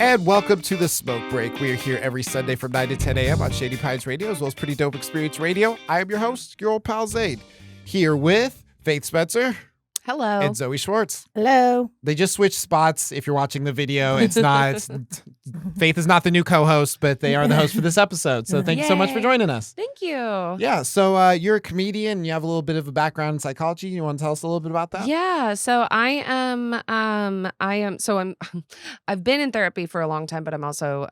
And welcome to the Smoke Break. We are here every Sunday from 9 to 10 a.m. on Shady Pines Radio, as well as Pretty Dope Experience Radio. I am your host, your old pal Zaid, here with Faith Spencer. Hello. And Zoe Schwartz. Hello. They just switched spots. If you're watching the video, Faith is not the new co-host, but they are the host for this episode. So thank you so much for joining us. Thank you. Yeah. So you're a comedian. You have a little bit of a background in psychology. You want to tell us a little bit about that? Yeah. So I've been in therapy for a long time, but I'm also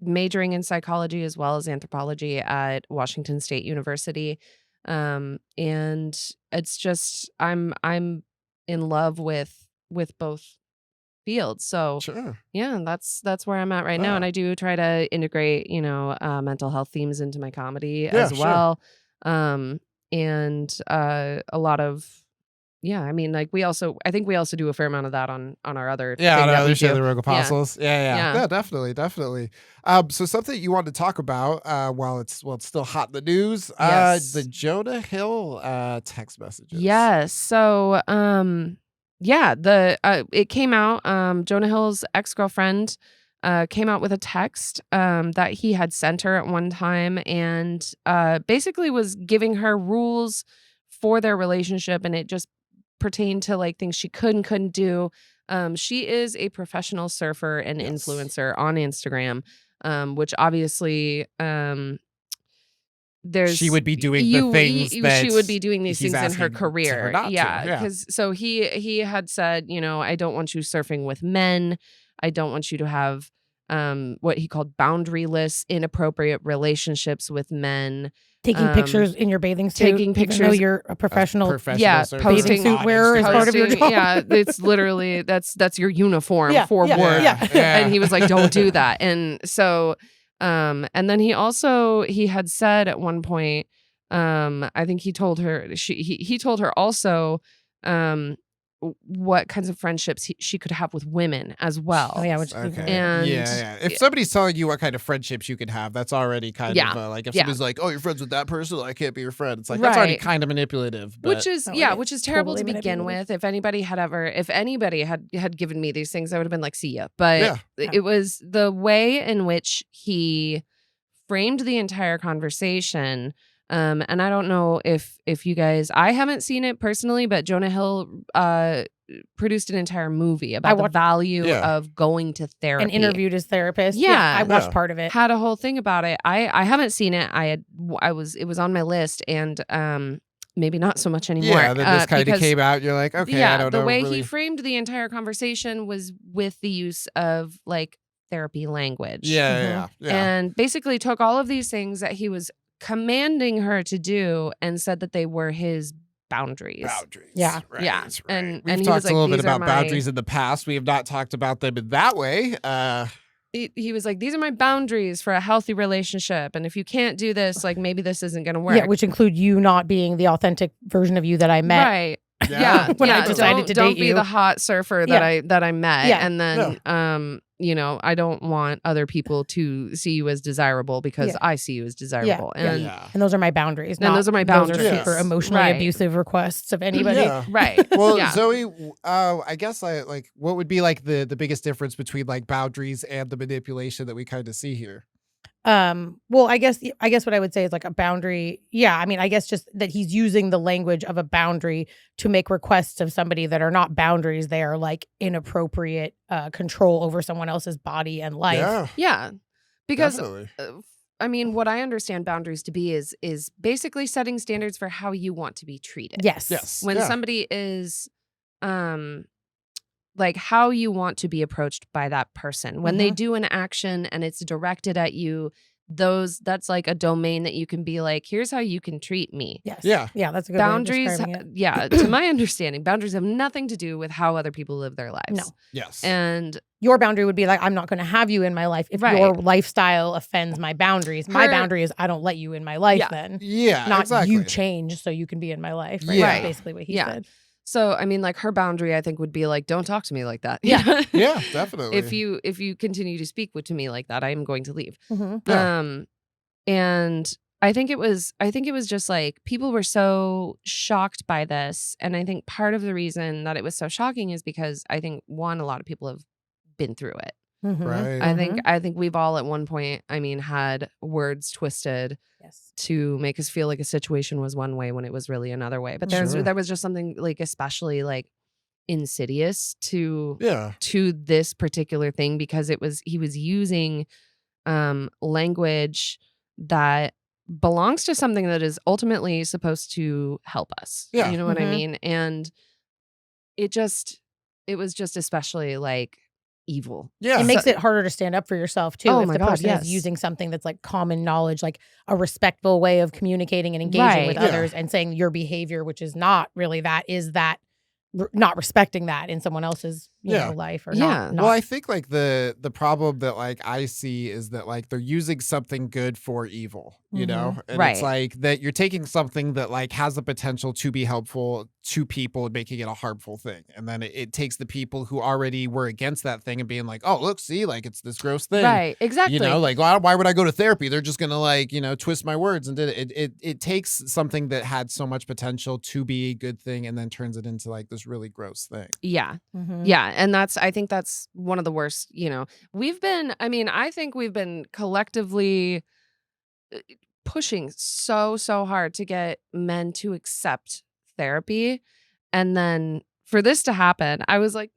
majoring in psychology as well as anthropology at Washington State University. And it's just I'm in love with both fields. So Sure. yeah, that's where I'm at right now. And I do try to integrate, mental health themes into my comedy as well. And a lot of I think we also do a fair amount of that on our other thing on our that we other show, do. the Rogue Apostles. Yeah. No, definitely. So something you wanted to talk about while it's still hot in the news, Yes. the Jonah Hill text messages. Yes. So it came out. Jonah Hill's ex-girlfriend came out with a text that he had sent her at one time, and basically was giving her rules for their relationship, and it just pertained to like things she could and couldn't do. She is a professional surfer and influencer on Instagram, which obviously she would be doing the things that she would be doing these things in her career. Yeah. Because so he had said, I don't want you surfing with men. I don't want you to have what he called boundaryless, inappropriate relationships with men. Taking pictures in your bathing suit. Taking pictures. Even though you're a professional surfer. Posting suit wearer is part of your job. Yeah, it's literally that's your uniform for work. Yeah. And he was like, don't do that. And so and then he had said at one point, I think he told her he told her also what kinds of friendships she could have with women as well. Oh, yeah. Which And if somebody's telling you what kind of friendships you can have, that's already kind of like if somebody's like, "Oh, you're friends with that person, I can't be your friend." It's like that's already kind of manipulative. But... Which is terrible to begin with. If anybody had given me these things, I would have been like, "See ya." But it was the way in which he framed the entire conversation. And I don't know if you guys, I haven't seen it personally, but Jonah Hill produced an entire movie about the value of going to therapy. And interviewed his therapist. Yeah. I watched part of it. Had a whole thing about it. I haven't seen it. It was on my list, and maybe not so much anymore. Yeah, then this kind of came out. You're like, okay, I don't know. The way he framed the entire conversation was with the use of like therapy language. Yeah. And basically took all of these things that he was commanding her to do and said that they were his boundaries. Yeah. Right, yeah. right. And we've he talked was like, a little bit "These are about boundaries in the past. We have not talked about them in that way. He was like, these are my boundaries for a healthy relationship. And if you can't do this, like maybe this isn't going to work. Yeah, which include you not being the authentic version of you that I met. Right. Yeah. When I decided to date don't be you. the hot surfer that I met. Yeah. And then I don't want other people to see you as desirable because I see you as desirable. And those are my boundaries. Those are my boundaries. Those are super emotionally abusive requests of anybody. Yeah. Right. Well, Zoe, I guess what would be like the biggest difference between like boundaries and the manipulation that we kind of see here? Well, I guess what I would say is like a boundary. Yeah. I mean, I guess just that he's using the language of a boundary to make requests of somebody that are not boundaries. They are like inappropriate control over someone else's body and life. Yeah. Because definitely. What I understand boundaries to be is basically setting standards for how you want to be treated. Yes. When somebody is like how you want to be approached by that person. When they do an action and it's directed at you, that's like a domain that you can be like, here's how you can treat me. Yes. Yeah. That's a good boundaries. way of describing it. To my understanding, boundaries have nothing to do with how other people live their lives. No. Yes. And your boundary would be like, I'm not going to have you in my life if your lifestyle offends my boundaries. My boundary is I don't let you in my life then. Yeah, not exactly. You change so you can be in my life. Right? Yeah. That's basically what he said. So, like her boundary, I think would be like, don't talk to me like that. Yeah. Yeah, definitely. If you continue to speak to me like that, I am going to leave. Mm-hmm. And I think it was just like people were so shocked by this. And I think part of the reason that it was so shocking is because I think a lot of people have been through it. Right. I think we've all at one point, I mean, had words twisted to make us feel like a situation was one way when it was really another way. But there was just something like especially like insidious to this particular thing, because he was using language that belongs to something that is ultimately supposed to help us. Yeah. You know what I mean? And it was just especially like evil. Yeah. It makes it harder to stand up for yourself too. If the person is using something that's like common knowledge, like a respectful way of communicating and engaging with others, and saying your behavior, which is not really that, is that not respecting that in someone else's you know, life or not. Well, I think like the problem that like I see is that like they're using something good for evil, you know? And it's like that you're taking something that like has the potential to be helpful to people and making it a harmful thing. And then it takes the people who already were against that thing and being like, oh, look, see, like it's this gross thing. Right, exactly. You know, like, why would I go to therapy? They're just going to like, you know, twist my words. And it takes something that had so much potential to be a good thing and then turns it into like this really gross thing. Yeah. Yeah. And I think that's one of the worst, you know, I think we've been collectively pushing so hard to get men to accept therapy. And then for this to happen, I was like,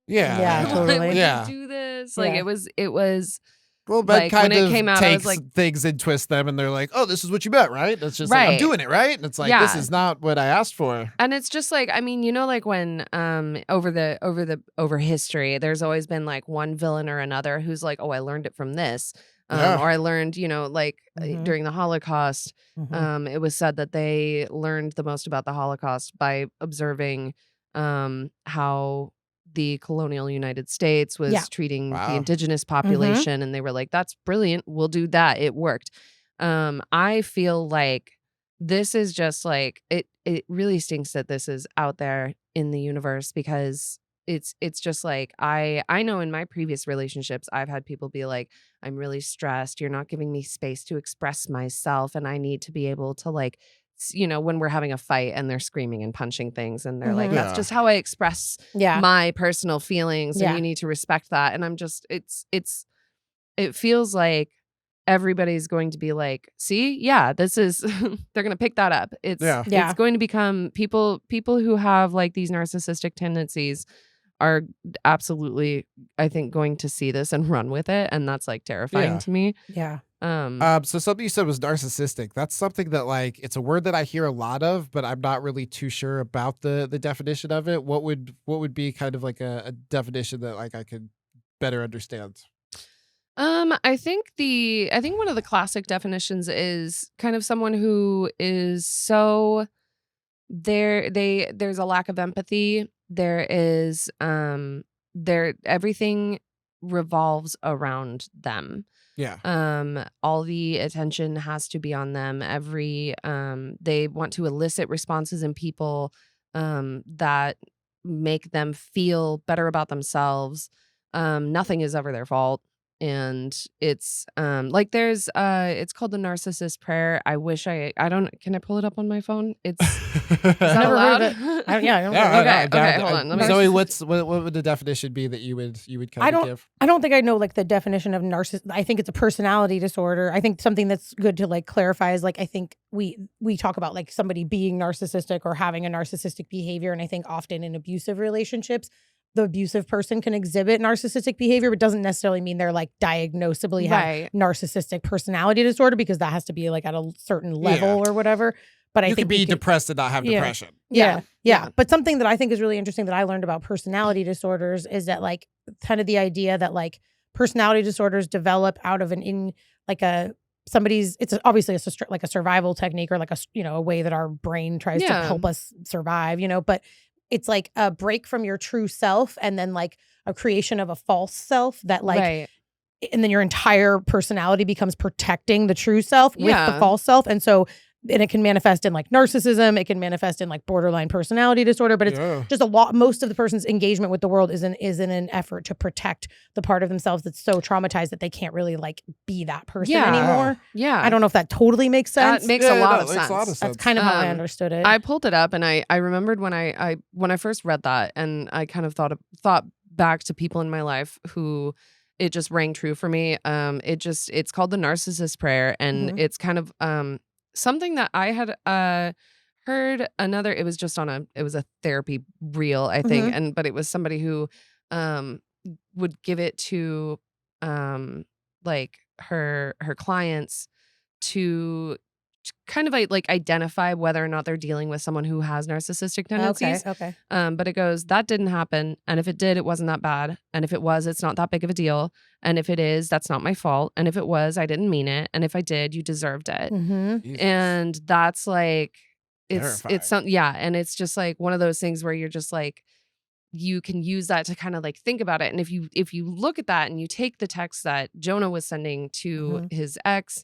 totally. Do this. Like it was. Well, but like, kind when of it came out, takes I was like, things and twist them, and they're like, "Oh, this is what you meant, right?" It's just like, I'm doing it, right? And it's like, this is not what I asked for. And it's just like, I mean, you know, like when over history, there's always been like one villain or another who's like, "Oh, I learned it from this," or I learned, you know, like during the Holocaust, it was said that they learned the most about the Holocaust by observing how the colonial United States was treating the indigenous population, and they were like, that's brilliant, we'll do that. It worked. I feel like this is just like it really stinks that this is out there in the universe, because it's just like I know in my previous relationships I've had people be like, I'm really stressed, you're not giving me space to express myself, and I need to be able to like, you know, when we're having a fight and they're screaming and punching things and they're like, that's just how I express my personal feelings, and you need to respect that. And I'm just, it feels like everybody's going to be like, see, this is, they're going to pick that up. It's going to become people who have like these narcissistic tendencies are absolutely, I think, going to see this and run with it. And that's like terrifying to me. Yeah. So something you said was narcissistic. That's something that like, it's a word that I hear a lot of, but I'm not really too sure about the definition of it. What would be kind of like a definition that like I could better understand? I think one of the classic definitions is kind of someone who is so there's a lack of empathy. There is everything revolves around them. Yeah. All the attention has to be on them. They want to elicit responses in people that make them feel better about themselves. Nothing is ever their fault. And it's like there's it's called the narcissist prayer. I wish can I pull it up on my phone? It's is that allowed? Okay, hold on. Zoe, what would the definition be that you would kind of give? I don't think I know like the definition of narcissist. I think it's a personality disorder. I think something that's good to like clarify is like, I think we talk about like somebody being narcissistic or having a narcissistic behavior, and I think often in abusive relationships, the abusive person can exhibit narcissistic behavior, but doesn't necessarily mean they're like diagnosably have narcissistic personality disorder, because that has to be like at a certain level or whatever. But I think you can be depressed and not have depression. Yeah. But something that I think is really interesting that I learned about personality disorders is that like kind of the idea that like personality disorders develop out of it's obviously like a survival technique, or like a way that our brain tries to help us survive, but it's like a break from your true self, and then like a creation of a false self that like, and then your entire personality becomes protecting the true self with the false self. And it can manifest in like narcissism. It can manifest in like borderline personality disorder, but it's just a lot. Most of the person's engagement with the world is in an effort to protect the part of themselves that's so traumatized that they can't really like be that person anymore. Yeah. I don't know if that totally makes sense. That makes a lot of sense. That's kind of how I understood it. I pulled it up, and I remembered when I first read that, and I kind of thought back to people in my life who it just rang true for me. It's called the narcissist prayer, and it's kind of something that I had heard another. It was just it was a therapy reel, I think, but it was somebody who would give it to like her clients to kind of like identify whether or not they're dealing with someone who has narcissistic tendencies. Okay. But it goes, that didn't happen. And if it did, it wasn't that bad. And if it was, it's not that big of a deal. And if it is, that's not my fault. And if it was, I didn't mean it. And if I did, you deserved it. And that's like, it's something, yeah. And it's just like one of those things where you're just like, you can use that to kind of like think about it. And if you look at that and you take the text that Jonah was sending to his ex,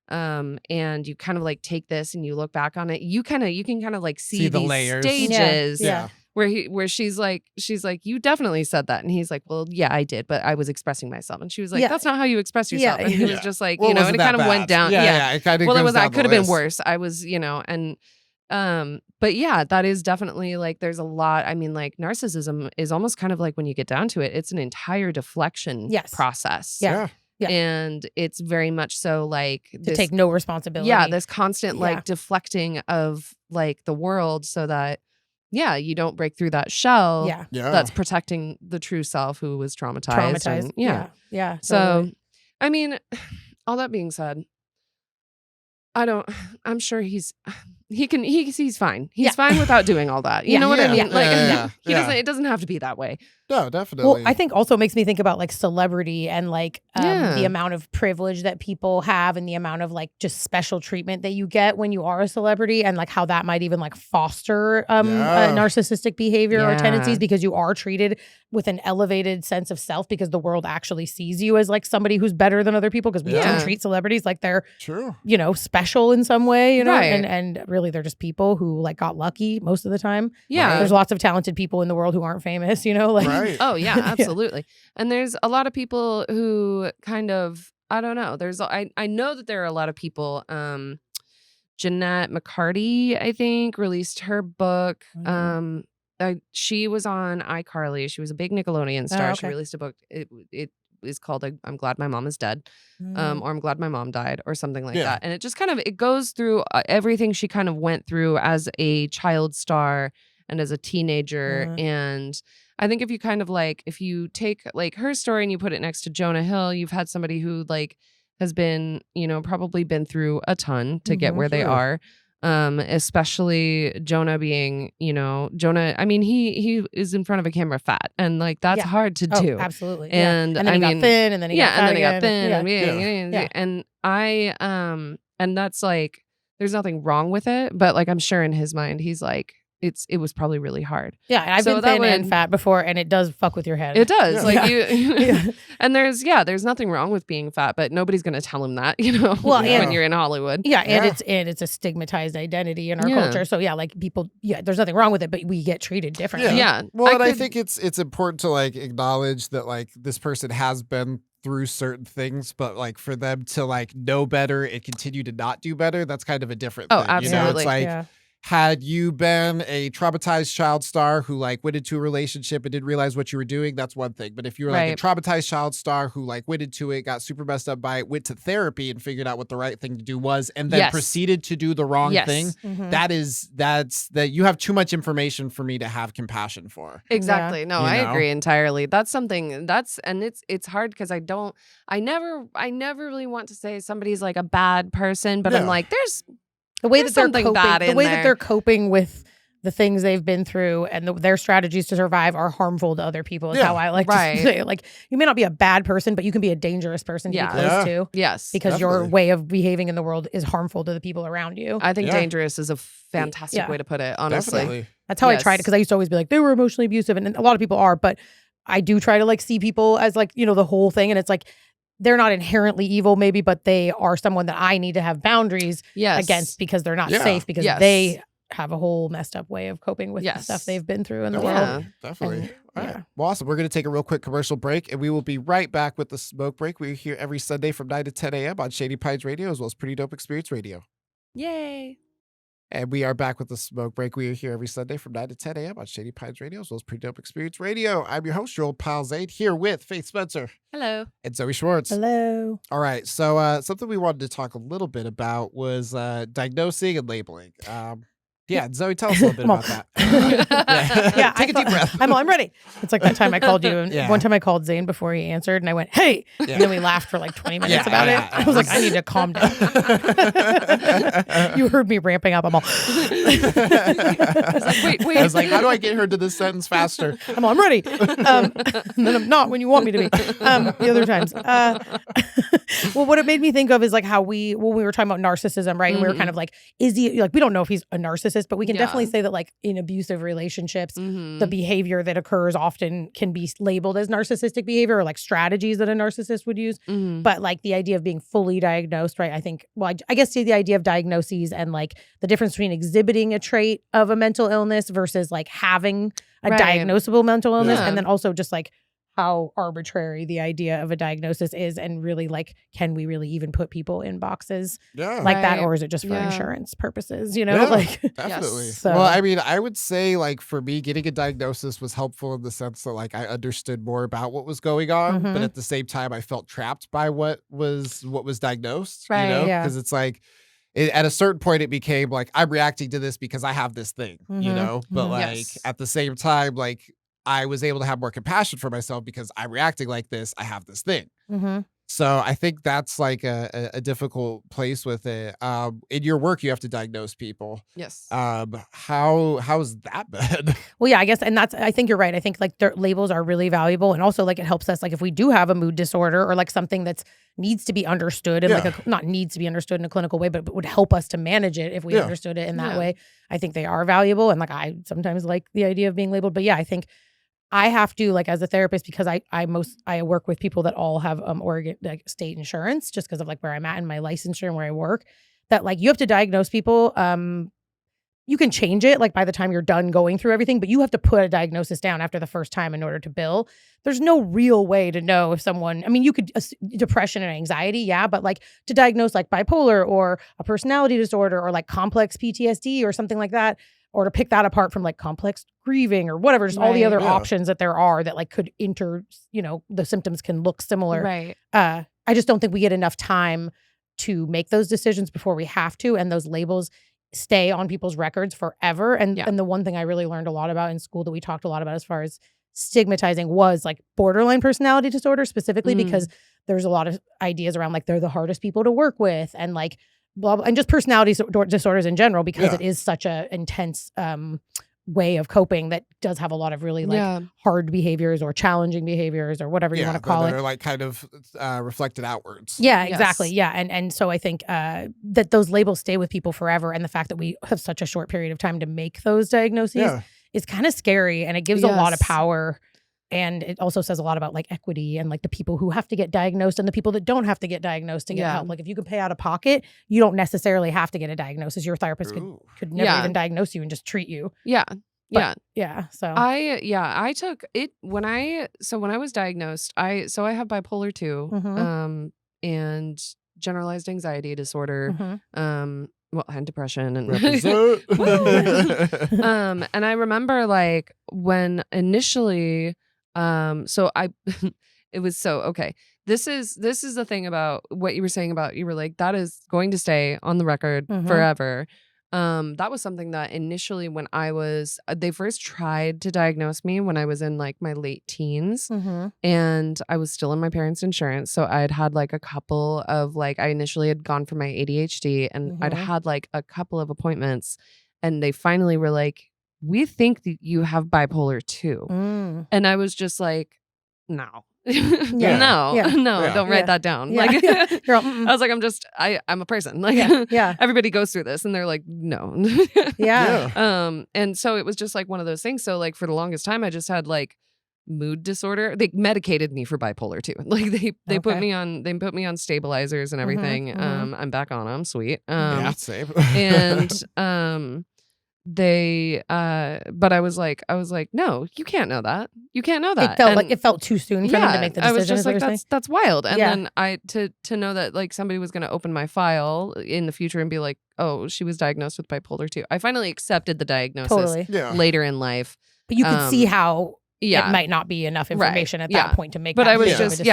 and you kind of like take this and you look back on it, you can kind of like see the these layers. stages where she's like, you definitely said that. And he's like, well, yeah, I did, but I was expressing myself. And she was like, that's not how you express yourself. And he was just like, well, and it kind of went down. It kind of well, it was, I could have been worse. I was, and but yeah, that is definitely like, there's a lot. I mean, like narcissism is almost kind of like when you get down to it, it's an entire deflection process. Yeah. And it's very much so like to take no responsibility. Yeah, this constant like deflecting of like the world so that you don't break through that shell that's protecting the true self who was traumatized. And, so totally. I mean, all that being said, I'm sure he's fine. He's fine without doing all that. You know what I mean? Like he doesn't, it doesn't have to be that way. No, definitely. Well, I think also makes me think about like celebrity and like the amount of privilege that people have and the amount of like just special treatment that you get when you are a celebrity, and like how that might even like foster narcissistic behavior or tendencies, because you are treated with an elevated sense of self because the world actually sees you as like somebody who's better than other people, because we do treat celebrities like they're special in some way, and really they're just people who like got lucky most of the time. There's lots of talented people in the world who aren't famous, like oh yeah, absolutely. And there's a lot of people who kind of, I don't know, I know that there are a lot of people, Jeanette McCarty, I think, released her book. She was on iCarly. She was a big Nickelodeon star. She released a book. It is called I'm Glad My Mom Is Dead, or I'm Glad My Mom Died, or something like that. And it just kind of, it goes through everything she kind of went through as a child star and as a teenager. And I think if you kind of like, if you take like her story and you put it next to Jonah Hill, you've had somebody who like has been, probably been through a ton to get where they are. Especially Jonah being, Jonah, I mean, he is in front of a camera fat, and like that's hard to do. Absolutely. And then he got thin, and then he got fat and then he got thin. And I and that's like, there's nothing wrong with it, but like I'm sure in his mind he's like, it was probably really hard. Yeah, and I've been thin and fat before, and it does fuck with your head. It does. Like you and there's nothing wrong with being fat, but nobody's gonna tell him that, well, when you're in Hollywood. And it's a stigmatized identity in our culture. So like people, there's nothing wrong with it, but we get treated differently. Well, I think it's important to like acknowledge that like this person has been through certain things, but like for them to like know better and continue to not do better, that's kind of a different thing. Absolutely. It's like had you been a traumatized child star who like went into a relationship and didn't realize what you were doing, that's one thing. But if you were like a traumatized child star who like went into it, got super messed up by it, went to therapy and figured out what the right thing to do was, and then proceeded to do the wrong thing, that's you have too much information for me to have compassion for. Exactly. No, I agree entirely. That's something and it's hard because I never really want to say somebody's like a bad person, but I'm like, the way that they're coping, coping with the things they've been through and their strategies to survive are harmful to other people. Is how I like to say it. Like, you may not be a bad person, but you can be a dangerous person to be close to. Yes, because your way of behaving in the world is harmful to the people around you. I think dangerous is a fantastic way to put it. Honestly, definitely. That's how I tried it, because I used to always be like, they were emotionally abusive, and a lot of people are, but I do try to like see people as like the whole thing, and it's like, they're not inherently evil maybe, but they are someone that I need to have boundaries against, because they're not safe, because they have a whole messed up way of coping with the stuff they've been through in the world. Definitely. All right. Well, awesome. We're going to take a real quick commercial break, and we will be right back with the smoke break. We're here every Sunday from 9 to 10 a.m. on Shady Pines Radio, as well as Pretty Dope Experience Radio. Yay. And we are back with the Smoke Break. We are here every Sunday from 9 to 10 a.m. on Shady Pines Radio, as well as Pretty Dope Experience Radio. I'm your host, your old pal Zane, here with Faith Spencer. Hello. And Zoe Schwartz. Hello. All right. So something we wanted to talk a little bit about was diagnosing and labeling. Yeah, Zoe, tell us a little bit about that. Yeah, Take a deep breath. I'm ready. It's like that time I called you, and one time I called Zane before he answered, and I went, "Hey," and then we laughed for like 20 minutes about it. I was like, "I need to calm down." You heard me ramping up. I'm all. I was like, wait. I was like, how do I get her to this sentence faster? I'm ready. And then I'm not when you want me to be. The other times. Well, what it made me think of is like how when we were talking about narcissism, right? And we were kind of like, is he like, we don't know if he's a narcissist, but we can definitely say that like in abusive relationships, the behavior that occurs often can be labeled as narcissistic behavior or like strategies that a narcissist would use. But like the idea of being fully diagnosed, right? I think, well, I guess the idea of diagnoses and like the difference between exhibiting a trait of a mental illness versus like having a diagnosable mental illness. And then also just like how arbitrary the idea of a diagnosis is, and really like, can we really even put people in boxes like that, or is it just for insurance purposes? You know, like definitely. So, well, I mean, I would say like for me, getting a diagnosis was helpful in the sense that like I understood more about what was going on, but at the same time, I felt trapped by what was diagnosed. You know, because it's like. At a certain point, it became like, I'm reacting to this because I have this thing, you know? But like at the same time, like I was able to have more compassion for myself because I'm reacting like this. I have this thing. So I think that's like a difficult place with it. In your work, you have to diagnose people. Yes. How's that been? Well, yeah, I guess. And I think you're right. I think like their labels are really valuable. And also like it helps us, like if we do have a mood disorder or like something that's needs to be understood and like not needs to be understood in a clinical way, but would help us to manage it if we understood it in that way. I think they are valuable. And like, I sometimes like the idea of being labeled, but yeah, I think I have to, like, as a therapist, because I work with people that all have Oregon like state insurance, just because of like where I'm at in my licensure and where I work, that like you have to diagnose people. You can change it like by the time you're done going through everything, but you have to put a diagnosis down after the first time in order to bill. There's no real way to know if someone, I mean, you could depression and anxiety, but like to diagnose like bipolar or a personality disorder or like complex PTSD or something like that, or to pick that apart from like complex grieving or whatever, just all the other options that there are that like could the symptoms can look similar. Right. I just don't think we get enough time to make those decisions before we have to. And those labels stay on people's records forever. And the one thing I really learned a lot about in school that we talked a lot about as far as stigmatizing was like borderline personality disorder specifically, because there's a lot of ideas around like they're the hardest people to work with and like blah, blah, and just personality disorders in general, because it is such a intense way of coping that does have a lot of really like hard behaviors or challenging behaviors or whatever you want to call it. They're like kind of reflected outwards. Yeah, exactly. Yeah. And so I think that those labels stay with people forever. And the fact that we have such a short period of time to make those diagnoses is kind of scary, and it gives a lot of power. And it also says a lot about like equity and like the people who have to get diagnosed and the people that don't have to get diagnosed to get help. Like if you can pay out of pocket, you don't necessarily have to get a diagnosis. Your therapist could never even diagnose you and just treat you. Yeah. So I took it when I was diagnosed, I have bipolar 2, and generalized anxiety disorder, and depression and and I remember like when initially it was okay. This is the thing about what you were saying about, you were like, that is going to stay on the record forever. That was something that initially when they first tried to diagnose me when I was in like my late teens, and I was still in my parents' insurance. So I'd had like a couple of like, I initially had gone for my ADHD, and I'd had like a couple of appointments, and they finally were like, we think that you have bipolar 2. And I was just like, no. Don't write that down. Like, I was like, I'm a person. Like, everybody goes through this, and they're like, no. And so it was just like one of those things. So like for the longest time, I just had like mood disorder. They medicated me for bipolar 2. Like they put me on stabilizers and everything. I'm back on them. Sweet. Same. And but I was like, no, you can't know that. You can't know that. It felt too soon for them to make the decision. I was just like, that's wild. And then to know that like somebody was going to open my file in the future and be like, oh, she was diagnosed with bipolar 2. I finally accepted the diagnosis later in life. But you could see how it might not be enough information at that point to make that decision.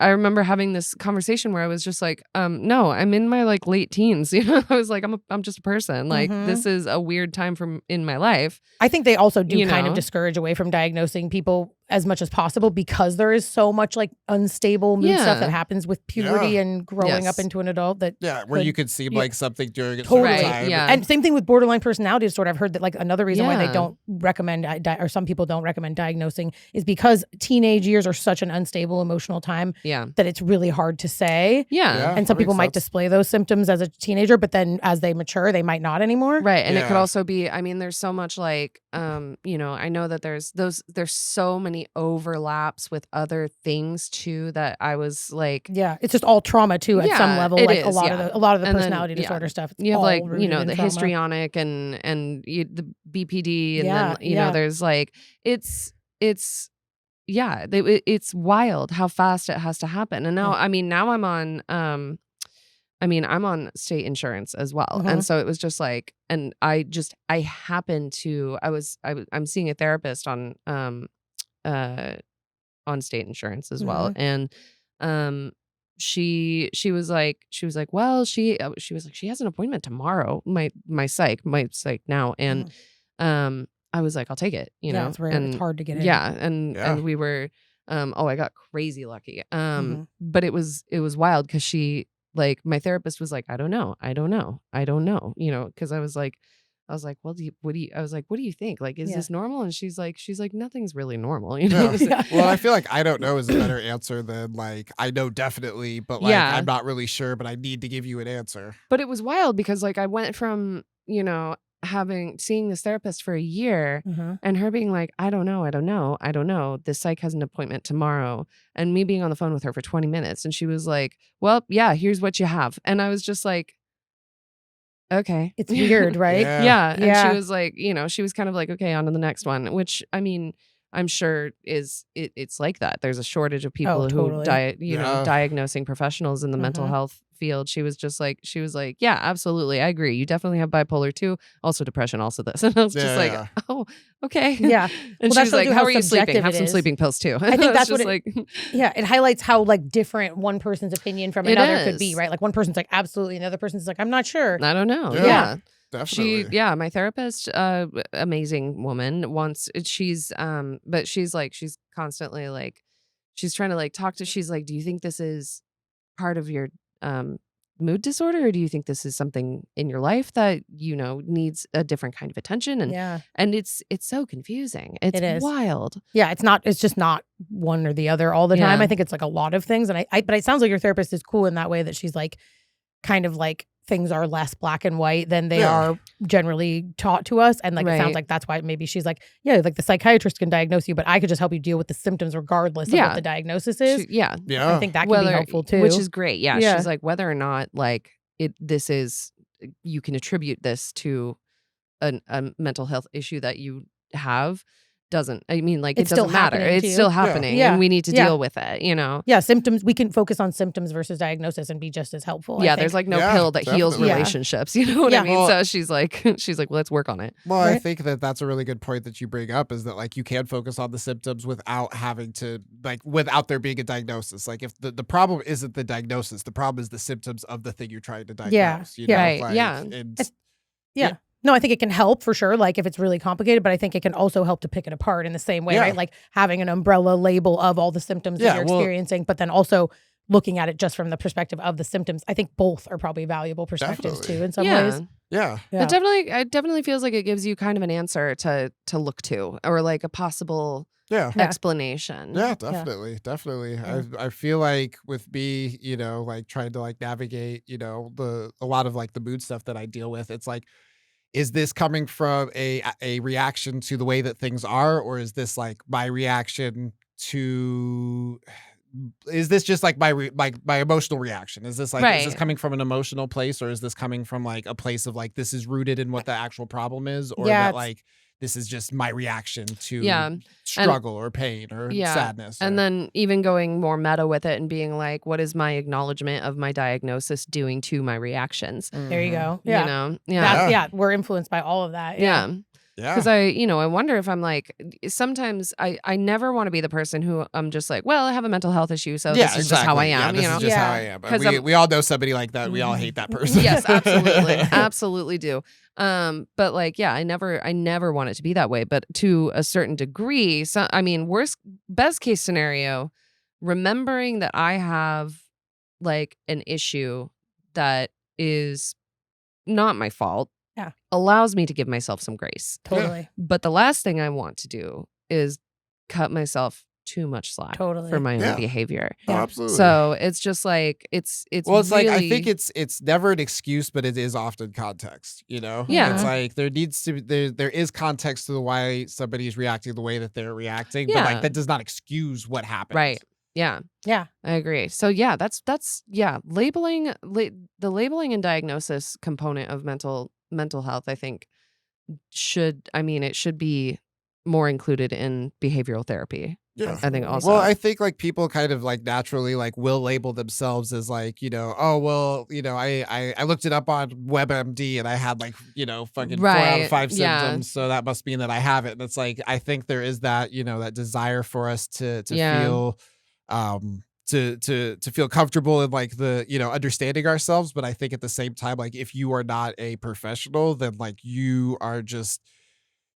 I remember having this conversation where I was just like, no, I'm in my like late teens. You know, I was like, I'm just a person. Like this is a weird time in my life. I think they also do kind of discourage away from diagnosing people as much as possible because there is so much like unstable mood stuff that happens with puberty and growing up into an adult where you could seem like something during a certain time. And same thing with borderline personality disorder. I've heard that like another reason why they don't recommend or some people don't recommend diagnosing is because teenage years are such an unstable emotional time that it's really hard to say. And some people might display those symptoms as a teenager, but then as they mature, they might not anymore. Right. And it could also be, I mean, there's so much like, you know, I know that there's so many overlaps with other things too that I was like, it's just all trauma too at some level. Like a lot of the personality disorder stuff. You have like, you know, the histrionic and the BPD and then you know there's like it's wild how fast it has to happen. And now I'm on state insurance as well. And so it was just like, and I'm seeing a therapist on state insurance as well. And she was like, well, she was like, she has an appointment tomorrow. My psych now. And I was like, I'll take it, you know. It's rare. It's hard to get in. And we were I got crazy lucky. But it was wild because she, like, my therapist was like, I don't know, you know, because I was like, well, what do you think? Like, is this normal? And she's like, nothing's really normal, you know? Well, I feel like I don't know is a better answer than like, I know definitely, but like, I'm not really sure, but I need to give you an answer. But it was wild because like, I went from, you know, seeing this therapist for a year and her being like, I don't know. This psych has an appointment tomorrow. And me being on the phone with her for 20 minutes. And she was like, well, yeah, here's what you have. And I was just like, okay. It's weird, right? And she was like, you know, she was kind of like, okay, on to the next one, which I mean, I'm sure it's like that. There's a shortage of people who diagnosing professionals in the mental health field. She was like, yeah, absolutely. I agree. You definitely have bipolar 2, also depression, also this. And I was just like, oh, okay. Yeah. And she was like, how are you sleeping? Have some sleeping pills too. I think that's what it highlights how like different one person's opinion from another could be, right? Like one person's like, absolutely. Another person's like, I'm not sure. I don't know. Yeah. Definitely. My therapist, amazing woman, she's constantly like, she's trying to like talk to, she's like, do you think this is part of your mood disorder, or do you think this is something in your life that, you know, needs a different kind of attention? And it's so confusing. It is wild. Yeah. It's just not one or the other all the time. I think it's like a lot of things. And but it sounds like your therapist is cool in that way that she's like, kind of like, things are less black and white than they are generally taught to us. And like, it sounds like that's why maybe she's like, yeah, like the psychiatrist can diagnose you, but I could just help you deal with the symptoms regardless of what the diagnosis is. I think that can be helpful too. Which is great. Yeah. She's like, whether or not like you can attribute this to a mental health issue that you have, it doesn't matter. It's still happening and we need to deal with it, you know? Yeah, symptoms, we can focus on symptoms versus diagnosis and be just as helpful. Yeah, there's like no pill that heals relationships, you know what I mean? Well, so she's like, well, let's work on it. Well, I think that's a really good point that you bring up, is that like you can focus on the symptoms without having to, like, without there being a diagnosis. Like if the problem isn't the diagnosis, the problem is the symptoms of the thing you're trying to diagnose. You know? Right. Like, No, I think it can help for sure, like if it's really complicated, but I think it can also help to pick it apart in the same way, right? Like having an umbrella label of all the symptoms that you're experiencing, but then also looking at it just from the perspective of the symptoms. I think both are probably valuable perspectives too in some ways. Yeah. It definitely feels like it gives you kind of an answer to look to, or like a possible explanation. Yeah, definitely. Yeah. I feel like with me, you know, like trying to like navigate, you know, a lot of like the mood stuff that I deal with, it's like, is this coming from a reaction to the way that things are, or is this like my reaction to is this just like my emotional reaction? Is this like is this coming from an emotional place, or is this coming from like a place of like this is rooted in what the actual problem is, or that like this is just my reaction to struggle or pain or sadness. And then even going more meta with it and being like, what is my acknowledgement of my diagnosis doing to my reactions? There you go. Yeah. You know? We're influenced by all of that. Yeah. Because I wonder if I'm like, sometimes I never want to be the person who I'm just like, well, I have a mental health issue, so this is just how I am. This is just how I am. But we all know somebody like that. We all hate that person. Yes, absolutely. Absolutely do. But like, I never want it to be that way. But to a certain degree, so I mean, best case scenario, remembering that I have like an issue that is not my fault. Yeah. Allows me to give myself some grace. Totally. But the last thing I want to do is cut myself too much slack for my own behavior. Oh, absolutely. So it's just like it's well, it's really... like I think it's never an excuse, but it is often context, you know? Yeah. It's like there needs to be there is context to the why somebody is reacting the way that they're reacting, but like that does not excuse what happened. Right. Yeah. Yeah. I agree. So that's labeling the labeling and diagnosis component of mental health, I think it should be more included in behavioral therapy. Yeah. I think also. Well, I think like people kind of like naturally like will label themselves as like, you know, oh, well, you know, I looked it up on WebMD and I had like, you know, fucking 4 out of 5 symptoms. So that must mean that I have it. And it's like, I think there is that, you know, that desire for us to feel, to feel comfortable in like the, you know, understanding ourselves. But I think at the same time, like if you are not a professional, then like you are just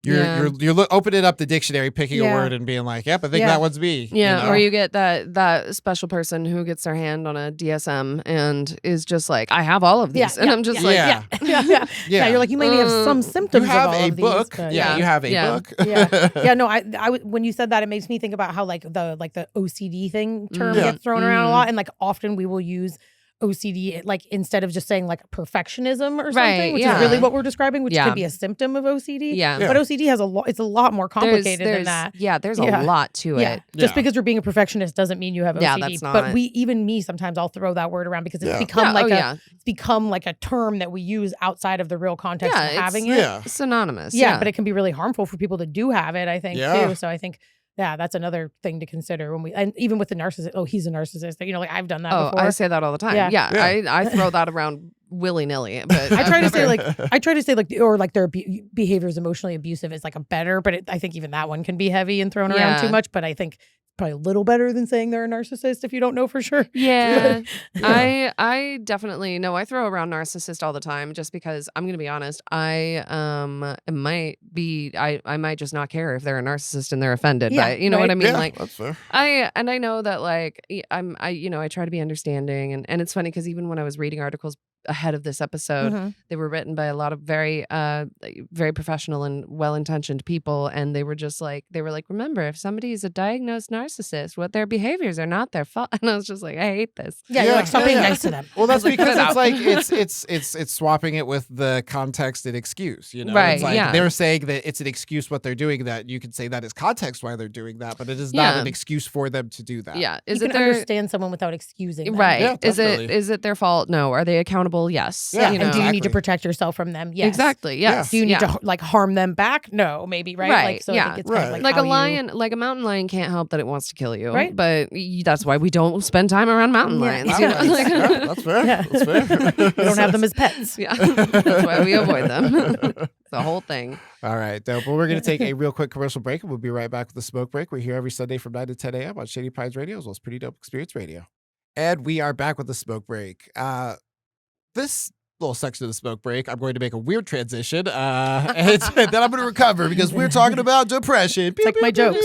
you're opening up the dictionary, picking a word and being like, yep, I think that one's me. Yeah. You know? Or you get that special person who gets their hand on a DSM and is just like, I have all of these. And I'm just like, you're like, you maybe have some symptoms you have of all a of book. These, you have a book. No, I when you said that, it makes me think about how like the OCD thing term gets thrown around a lot. And like often we will use OCD like instead of just saying like perfectionism or something, which is really what we're describing, which could be a symptom of OCD. But OCD has it's a lot more complicated than that. Yeah, there's a lot to it. Just because you're being a perfectionist doesn't mean you have OCD. Yeah, that's not. But even me, sometimes I'll throw that word around because it's become it's become like a term that we use outside of the real context of having it. It's synonymous. But it can be really harmful for people that do have it, I think, too. So I think that's another thing to consider and even with the narcissist. Oh, he's a narcissist. You know, like I've done that before. I say that all the time. I throw that around willy-nilly. But I try to say like their behavior is emotionally abusive is like a better, but I think even that one can be heavy and thrown around too much. But I think probably a little better than saying they're a narcissist if you don't know for sure. Yeah. I definitely I throw around narcissist all the time just because I'm gonna be honest, I might just not care if they're a narcissist and they're offended by it. You know what I mean? Yeah, like that's fair. I know that like I try to be understanding and it's funny because even when I was reading articles ahead of this episode, they were written by a lot of very very professional and well-intentioned people, and they were like, remember, if somebody is a diagnosed narcissist, what their behaviors are not their fault. And I was just like, I hate this. You're like, stop being nice to them. Well, that's because it's like it's swapping it with the context and excuse, you know? Right, it's like they're saying that it's an excuse what they're doing, that you can say that is context why they're doing that, but it is not an excuse for them to do that. Yeah. You can understand someone without excusing them. Right. Yeah, is it their fault? No. Are they accountable? Yes. Yeah, and do you need to protect yourself from them? Yes. Exactly. Yes. Do you need to like harm them back? No, maybe, right? Right. Like, so I think it's kind of like a lion, like a mountain lion can't help that it wants to kill you. Right. But that's why we don't spend time around mountain lions. You know? That's fair. That's fair. We don't have them as pets. Yeah. That's why we avoid them. The whole thing. All right, dope. Well, we're going to take a real quick commercial break, and we'll be right back with the smoke break. We're here every Sunday from 9 to 10 a.m. on Shady Pines Radio, as well as Pretty Dope Experience Radio. And we are back with the smoke break. This little section of the smoke break, I'm going to make a weird transition, and then I'm going to recover because we're talking about depression. It's like my jokes.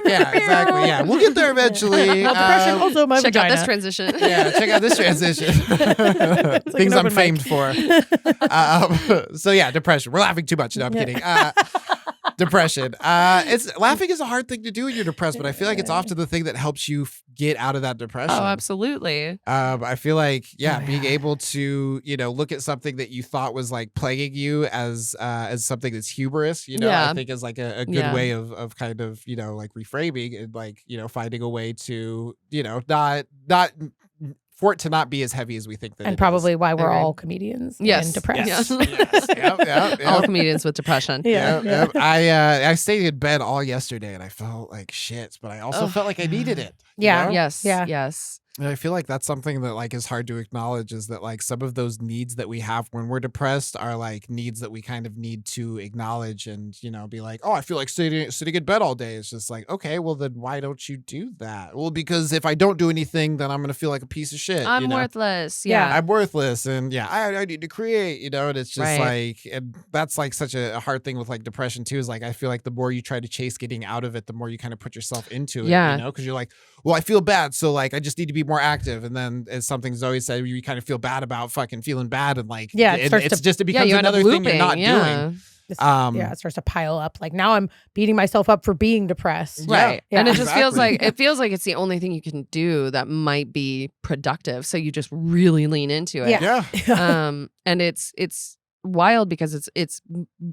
Yeah, exactly. Yeah, we'll get there eventually. Well, depression, also my check vagina. out this transition. Yeah, check out this transition. Things I'm famed for. So yeah, depression. We're laughing too much. No, I'm kidding. Depression. Laughing is a hard thing to do when you're depressed, but I feel like it's often the thing that helps you get out of that depression. Oh, absolutely. I feel like, being able to, look at something that you thought was like plaguing you as something that's humorous, I think is like a good way of kind of, like reframing and like, finding a way to, not for it to not be as heavy as we think that and it probably is. why we're all comedians and depressed. Yes. Yep. All comedians with depression. Yep. I stayed in bed all yesterday and I felt like shit, but I also felt like I needed it. Yes. And I feel like that's something that like is hard to acknowledge, is that like some of those needs that we have when we're depressed are like needs that we kind of need to acknowledge and, be like, oh, I feel like sitting in bed all day. It's just like, okay, well then why don't you do that? Well, because if I don't do anything, then I'm going to feel like a piece of shit. I'm worthless. Yeah. I'm worthless. And I need to create, and it's just like, and that's like such a hard thing with like depression too, is like, I feel like the more you try to chase getting out of it, the more you kind of put yourself into it, because you're like, well, I feel bad. So like, I just need to be more active. And then as something Zoe said, you kind of feel bad about fucking feeling bad. And like, it becomes another thing you're not doing. It starts to pile up. Like now I'm beating myself up for being depressed. Right. And it just feels like it's the only thing you can do that might be productive. So you just really lean into it. And it's wild because it's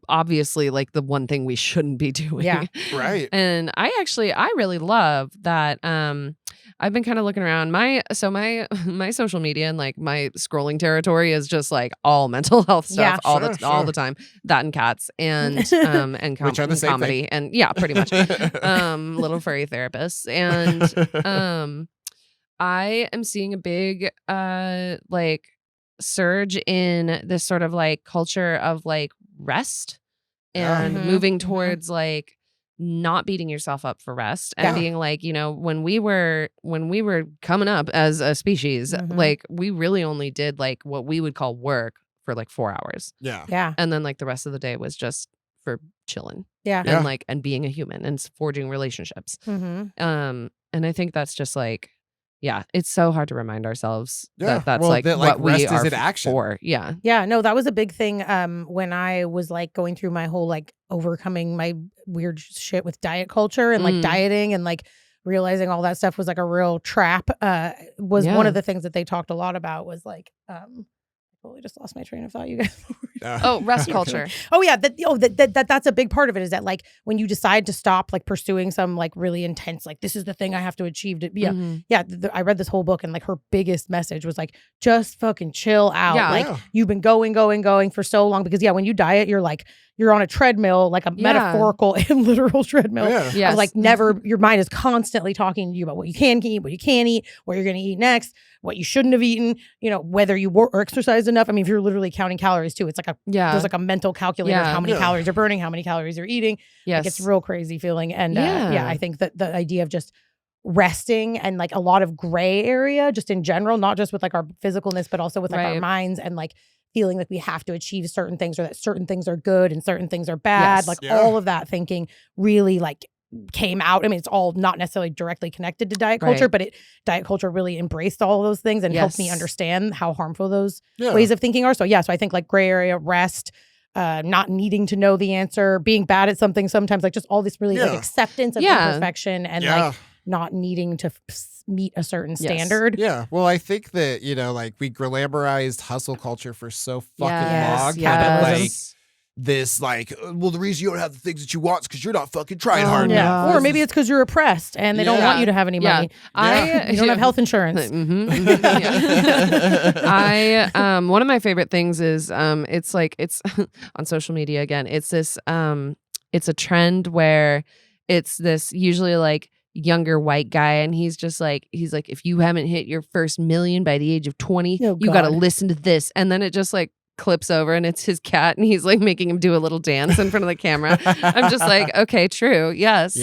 obviously like the one thing we shouldn't be doing. Yeah. Right. And I really love that. I've been kind of looking around my social media and like my scrolling territory is just like all mental health stuff all the time. That and cats and Which are the same comedy thing. and pretty much little furry therapists. And I am seeing a big like surge in this sort of like culture of like rest and moving towards like not beating yourself up for rest and being like, when we were coming up as a species, like we really only did like what we would call work for like 4 hours. Yeah. And then like the rest of the day was just for chilling. Yeah. And being a human and forging relationships. And I think that's just like, it's so hard to remind ourselves that that's what we are in action. For. Yeah. Yeah. No, that was a big thing when I was like going through my whole like overcoming my weird shit with diet culture and like dieting and like realizing all that stuff was like a real trap. Was one of the things that they talked a lot about was like totally just lost my train of thought, you guys. Rest culture. Oh yeah, that's a big part of it, is that like when you decide to stop like pursuing some like really intense, like this is the thing I have to achieve to I read this whole book and like her biggest message was like just fucking chill out. You've been going for so long, because when you diet you're on a treadmill, like a metaphorical and literal treadmill. Yes. Like never, your mind is constantly talking to you about what you can eat, what you can't eat, what you're going to eat next, what you shouldn't have eaten, whether you work or exercised enough. I mean, if you're literally counting calories too, it's like there's like a mental calculator of how many calories you're burning, how many calories you're eating. Yes. Like it's a real crazy feeling. And I think that the idea of just resting and like a lot of gray area just in general, not just with like our physicalness, but also with like our minds and like feeling like we have to achieve certain things, or that certain things are good and certain things are bad. All of that thinking really like came out. I mean, it's all not necessarily directly connected to diet culture, but diet culture really embraced all of those things and helped me understand how harmful those ways of thinking are. So so I think like gray area, rest, not needing to know the answer, being bad at something sometimes, like just all this really like acceptance of imperfection and like not needing to meet a certain standard. Yeah. Well, I think that, like we glamorized hustle culture for so fucking long. Like this, like, well, the reason you don't have the things that you want is because you're not fucking trying hard enough. Or maybe it's because you're oppressed and they don't want you to have any money. You don't have health insurance. One of my favorite things is it's on social media again. It's this it's a trend where it's this usually like younger white guy, and he's like, if you haven't hit your first million by the age of 20, you got to listen to this. And then it just like clips over and it's his cat and he's like making him do a little dance in front of the camera. I'm just like, okay, true. Yes.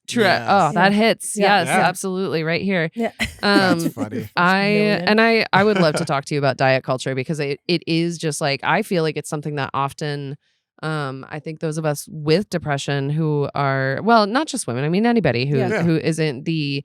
True. Yes. Oh, that hits. Yes, absolutely. Right here. Yeah. That's funny. I would love to talk to you about diet culture, because it is just like, I feel like it's something that often I think those of us with depression who are, well, not just women, I mean anybody who isn't the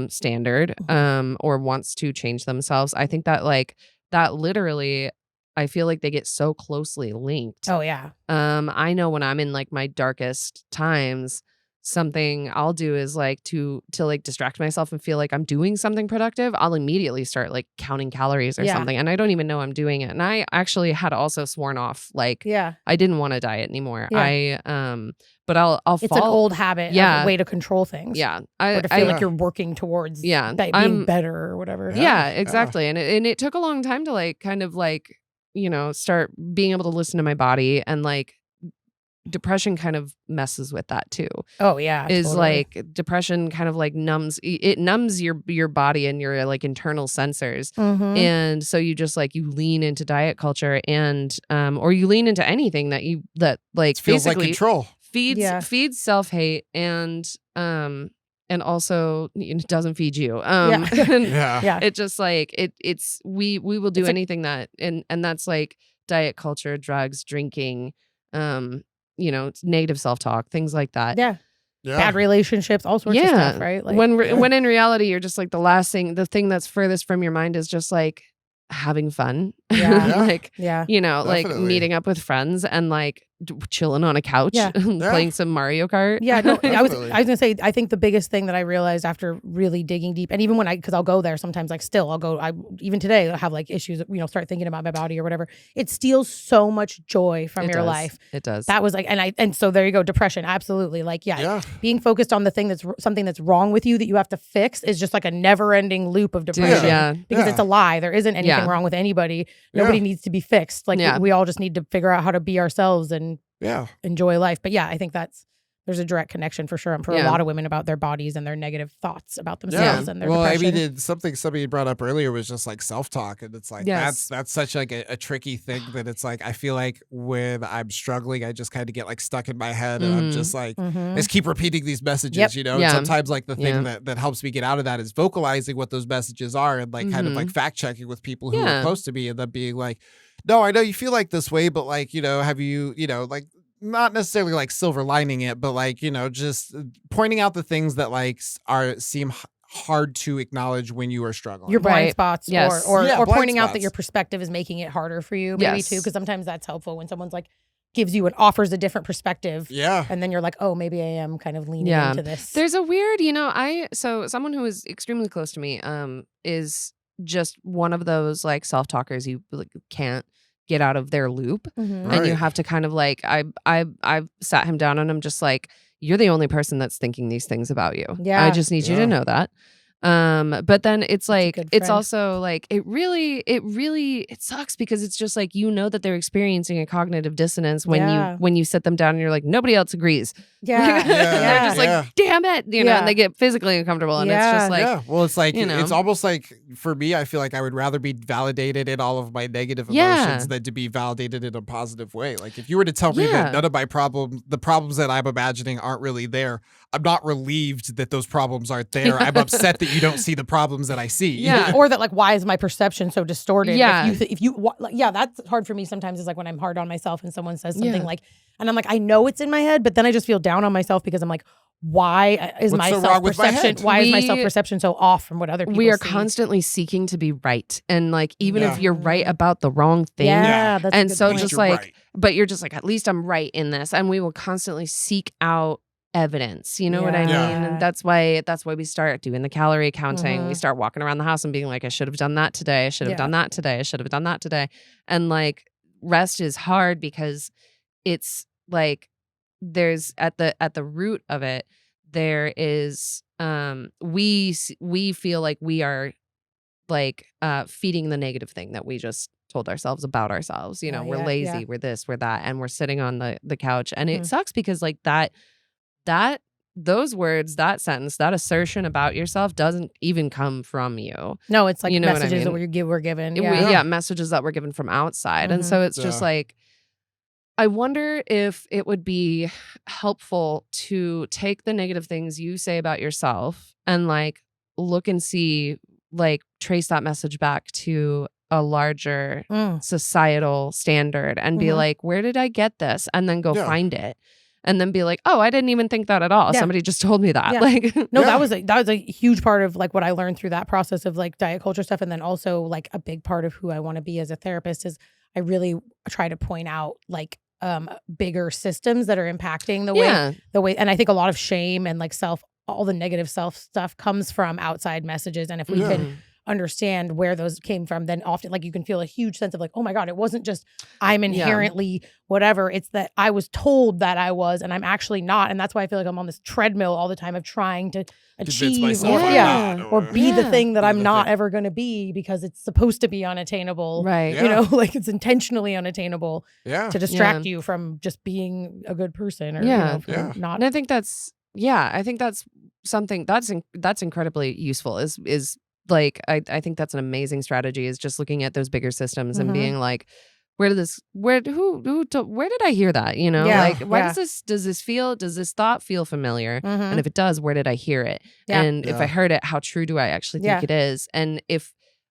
standard or wants to change themselves, I think that like that literally I feel like they get so closely linked. Oh yeah. I know when I'm in like my darkest times, something I'll do is like to like distract myself and feel like I'm doing something productive, I'll immediately start like counting calories or something, and I don't even know I'm doing it. And I actually had also sworn off, like I didn't want to diet anymore. But I'll it's an old habit, a way to control things. Or to feel like you're working towards being better or whatever. Exactly. And it took a long time to like kind of like, you know, start being able to listen to my body, and like depression kind of messes with that too. Oh yeah. Is totally. Like depression kind of like numbs your body and your like internal sensors. And so you just like you lean into diet culture and or you lean into anything that like feels basically like control. Feeds self-hate and also it doesn't feed you. It just like we will do anything that and that's like diet culture, drugs, drinking, you know, negative self-talk, things like that. Bad relationships, all sorts of stuff, right? Like when in reality you're just like the thing that's furthest from your mind is just like having fun. Like you know, definitely. like meeting up with friends and like chilling on a couch playing some Mario Kart. I was gonna say, I think the biggest thing that I realized after really digging deep, and even when because I'll go there sometimes, like still I'll go, even today I have like issues, you know, start thinking about my body or whatever. It steals so much joy from your life. It does. That was like, and so there you go, depression, absolutely. Like being focused on the thing something that's wrong with you that you have to fix is just like a never ending loop of depression. Because it's a lie. There isn't anything wrong with anybody. Nobody needs to be fixed. Like we all just need to figure out how to be ourselves and enjoy life. But I think there's a direct connection for sure for a lot of women about their bodies and their negative thoughts about themselves and their depression. I mean, something somebody brought up earlier was just like self-talk, and it's like that's such like a tricky thing that it's like I feel like when I'm struggling, I just kind of get like stuck in my head, and I'm just like I just keep repeating these messages, you know. And sometimes like the thing that helps me get out of that is vocalizing what those messages are and like kind of like fact checking with people who are close to me, and then being like, no, I know you feel like this way, but like, you know, have you, you know, like not necessarily like silver lining it, but like, you know, just pointing out the things that like seem hard to acknowledge when you are struggling. Your blind spots or pointing out that your perspective is making it harder for you maybe too. Because sometimes that's helpful when someone's like gives you and offers a different perspective. And then you're like, oh, maybe I am kind of leaning into this. There's a weird, you know, so someone who is extremely close to me is just one of those like self-talkers you like, can't get out of their loop, and you have to kind of like I sat him down and I'm just like, you're the only person that's thinking these things about you. I just need you to know that. But then it's like it's also like it really sucks because it's just like, you know, that they're experiencing a cognitive dissonance when you sit them down and you're like, nobody else agrees. They're just like, damn it, you know, and they get physically uncomfortable, and it's just like well, it's like, you know, it's almost like for me, I feel like I would rather be validated in all of my negative emotions than to be validated in a positive way. Like if you were to tell me that none of my the problems that I'm imagining aren't really there, I'm not relieved that those problems aren't there. I'm upset that you don't see the problems that I see. Or that like, why is my perception so distorted? If you that's hard for me sometimes. Is like when I'm hard on myself and someone says something like, and I'm like, I know it's in my head, but then I just feel down on myself because I'm like, why is my self-perception is my self-perception so off from what other people see? We are constantly seeking to be right, and like even if you're right about the wrong thing, that's and so point. just like but you're just like, at least I'm right in this, and we will constantly seek out evidence, you know what I mean? And that's why we start doing the calorie counting. We start walking around the house and being like, I should have done that today, I should have done that today, I should have done that today. And like rest is hard because it's like there's at the root of it, there is we feel like we are like feeding the negative thing that we just told ourselves about ourselves. You know, we're lazy, we're this, we're that, and we're sitting on the couch. And it sucks because like those words, that sentence, that assertion about yourself doesn't even come from you. No, it's like, you know, messages what I mean? that we're given. Messages that were given from outside. And so it's just like, I wonder if it would be helpful to take the negative things you say about yourself and like look and see, like trace that message back to a larger societal standard and be like, where did I get this? And then go find it. And then be like, oh, I didn't even think that at all. Somebody just told me that. Like, no, that was a huge part of like what I learned through that process of like diet culture stuff. And then also like a big part of who I want to be as a therapist is I really try to point out like bigger systems that are impacting the way, and I think a lot of shame and like all the negative self stuff comes from outside messages. And if we can understand where those came from, then often like you can feel a huge sense of like, oh my God, it wasn't just I'm inherently whatever. It's that I was told that I was, and I'm actually not. And that's why I feel like I'm on this treadmill all the time of trying to achieve or be the thing that I'm not ever going to be, because it's supposed to be unattainable. Right. You know, like it's intentionally unattainable to distract you from just being a good person or not. And I think that's something that's incredibly usul is like, I think that's an amazing strategy, is just looking at those bigger systems and being like, where did I hear that? You know, like, why does this thought feel familiar? And if it does, where did I hear it? And if I heard it, how true do I actually think it is? And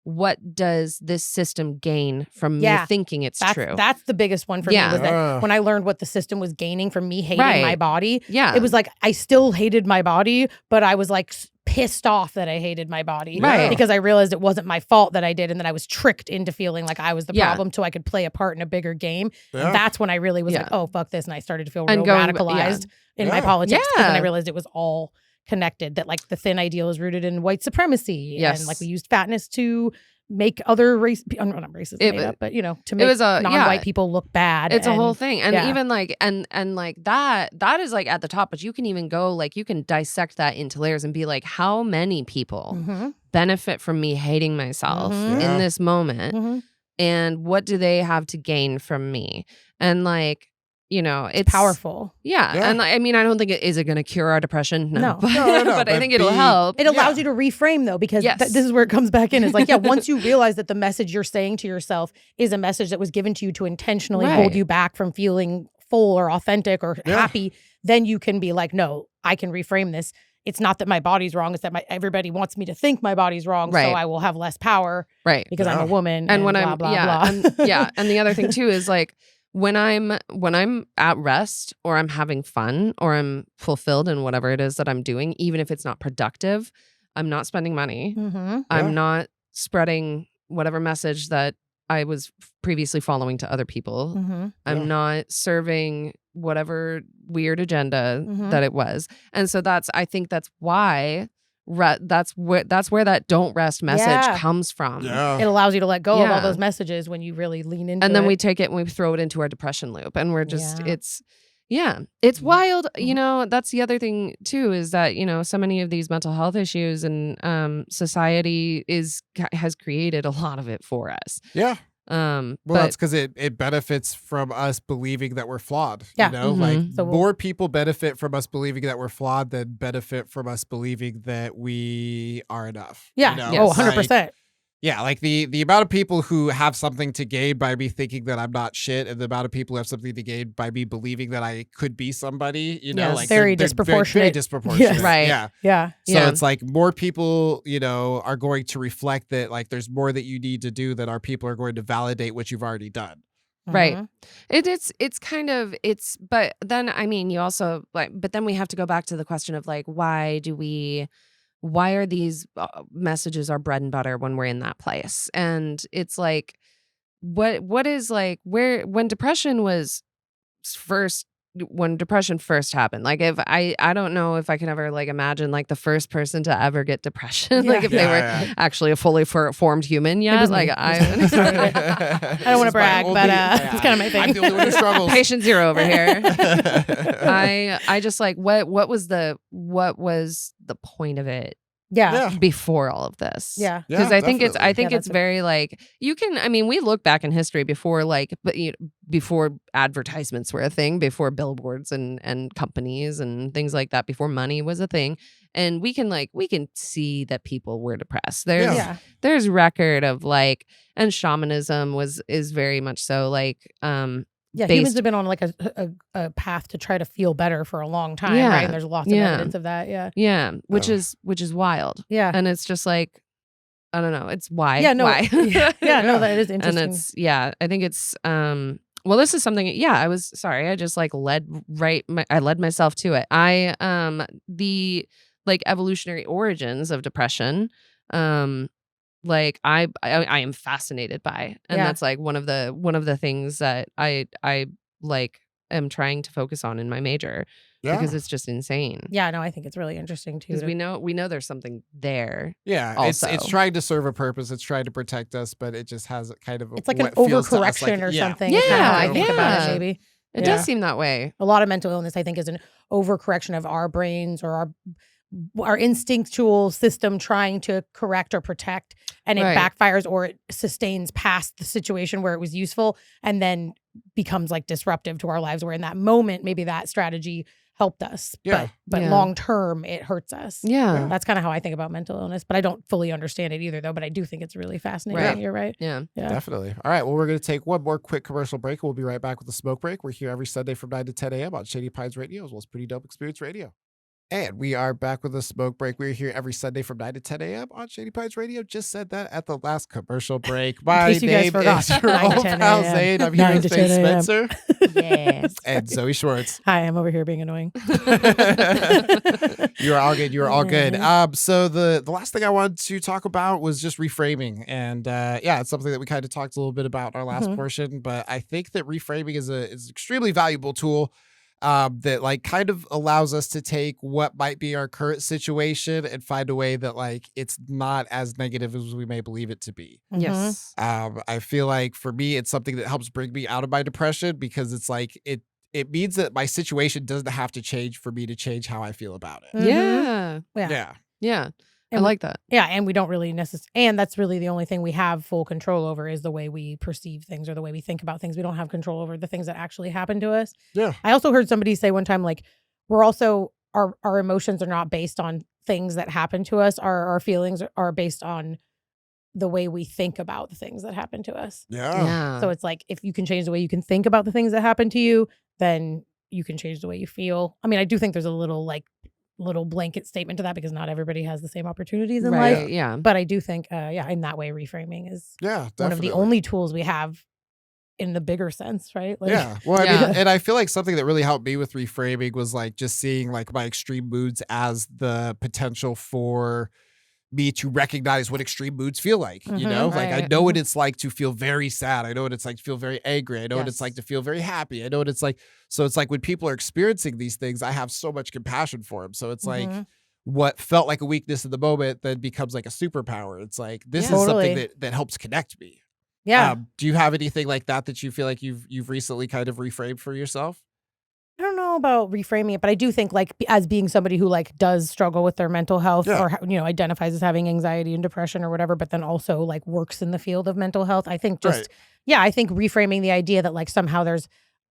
what does this system gain from me thinking it's true? That's the biggest one for me, was that when I learned what the system was gaining from me hating my body, it was like, I still hated my body, but I was like pissed off that I hated my body because I realized it wasn't my fault that I did, and that I was tricked into feeling like I was the problem so I could play a part in a bigger game. That's when I really was like, oh, fuck this. And I started to feel real radicalized in my politics, because then I realized it was all connected, that like the thin ideal is rooted in white supremacy. And like we used fatness to make other not races made up, but you know, to make non-white people look bad. It's a whole thing. And even like and like that is like at the top, but you can even go like, you can dissect that into layers and be like, how many people benefit from me hating myself in this moment, and what do they have to gain from me? And like, you know, it's powerful. And I mean, I don't think is it going to cure our depression? No. But I think it'll help. It allows you to reframe though, because this is where it comes back in. It's like, once you realize that the message you're saying to yourself is a message that was given to you to intentionally hold you back from feeling full or authentic or happy, then you can be like, no, I can reframe this. It's not that my body's wrong. It's that everybody wants me to think my body's wrong, so I will have less power, because I'm a woman. And when I'm blah. And the other thing too is like, when I'm at rest, or I'm having fun, or I'm fulfilled in whatever it is that I'm doing, even if it's not productive, I'm not spending money. I'm not spreading whatever message that I was previously following to other people. I'm not serving whatever weird agenda that it was. And so I think that's why that's where that don't rest message comes from. It allows you to let go of all those messages when you really lean into it. And then we take it and we throw it into our depression loop, and we're just it's wild. You know, that's the other thing too, is that, you know, so many of these mental health issues and society has created a lot of it for us. That's because it benefits from us believing that we're flawed. You know, like more people benefit from us believing that we're flawed than benefit from us believing that we are enough. You know? 100%. Like the amount of people who have something to gain by me thinking that I'm not shit, and the amount of people who have something to gain by me believing that I could be somebody, you know, like very disproportionate. Very disproportionate. Right. So it's like more people, you know, are going to reflect that like there's more that you need to do than our people are going to validate what you've already done. Right. It's kind of, but then, I mean, you also like, but then we have to go back to the question of like, why are these messages our bread and butter when we're in that place? And it's like, what is like, when depression first happened, like if I don't know if I can ever like imagine like the first person to ever get depression, like if they were actually a fully formed human yet. Like I don't want to brag, but it's kind of my thing. I'm the only one who struggles. Patient zero over here. I just like, what was the point of it? Before all of this. Because I think it's very like, you can, I mean, we look back in history before like, but before advertisements were a thing, before billboards and companies and things like that, before money was a thing. And we can see that people were depressed. There's record of like, and shamanism is very much so like, humans have been on like a path to try to feel better for a long time, right? And there's lots of evidence of that. Which is wild. And it's just like, I don't know. It's why. Why? That is interesting. And it's I think it's well, this is something. I was sorry. I just like led myself to it. The like evolutionary origins of depression. like I am fascinated by, and that's like one of the things that I like am trying to focus on in my major because it's just insane. Yeah, no, I think it's really interesting too. Because we know there's something there. Yeah, also. it's trying to serve a purpose. It's trying to protect us, but it just has kind of it's like an overcorrection or something. Yeah, I think about it maybe. It does seem that way. A lot of mental illness, I think, is an overcorrection of our brains or our instinctual system trying to correct or protect, and it backfires or it sustains past the situation where it was useful and then becomes like disruptive to our lives, where in that moment maybe that strategy helped us, but long term it hurts us. That's kind of how I think about mental illness, but I don't fully understand it either though, but I do think it's really fascinating. You're right. Yeah, definitely. All right, well, we're going to take one more quick commercial break. We'll be right back with the smoke break. We're here every Sunday from 9 to 10 a.m. on Shady Pines Radio, as well as Pretty Dope Experience Radio. And we are back with a smoke break. We're here every Sunday from 9 to 10 a.m. on Shady Pines Radio. Just said that at the last commercial break. My name is your old pal Zane. I'm here with Faith Spencer. Yes. And Zoe Schwartz. Hi, I'm over here being annoying. You are all good. You are all good. So the last thing I wanted to talk about was just reframing. And it's something that we kind of talked a little bit about in our last portion. But I think that reframing is an extremely valuable tool. That like kind of allows us to take what might be our current situation and find a way that like it's not as negative as we may believe it to be. Yes. I feel like for me, it's something that helps bring me out of my depression because it's like it means that my situation doesn't have to change for me to change how I feel about it. Yeah. And I like that. Yeah, and we don't really and that's really the only thing we have full control over is the way we perceive things or the way we think about things. We don't have control over the things that actually happen to us. Yeah. I also heard somebody say one time, like, we're also, our emotions are not based on things that happen to us. Our feelings are based on the way we think about the things that happen to us. Yeah. So it's like, if you can change the way you can think about the things that happen to you, then you can change the way you feel. I mean, I do think there's a little blanket statement to that because not everybody has the same opportunities in life. Yeah. But I do think, in that way, reframing is one of the only tools we have in the bigger sense, right? Like, Well, I mean, and I feel like something that really helped me with reframing was like just seeing like my extreme moods as the potential for me to recognize what extreme moods feel like, you know? Like I know what it's like to feel very sad. I know what it's like to feel very angry. I know what it's like to feel very happy. I know what it's like. So it's like when people are experiencing these things, I have so much compassion for them. So it's like what felt like a weakness in the moment then becomes like a superpower. It's like, this is something that helps connect me. Yeah. Do you have anything like that you feel like you've recently kind of reframed for yourself? I don't know about reframing it, but I do think like as being somebody who like does struggle with their mental health or, identifies as having anxiety and depression or whatever, but then also like works in the field of mental health. I think I think reframing the idea that like somehow there's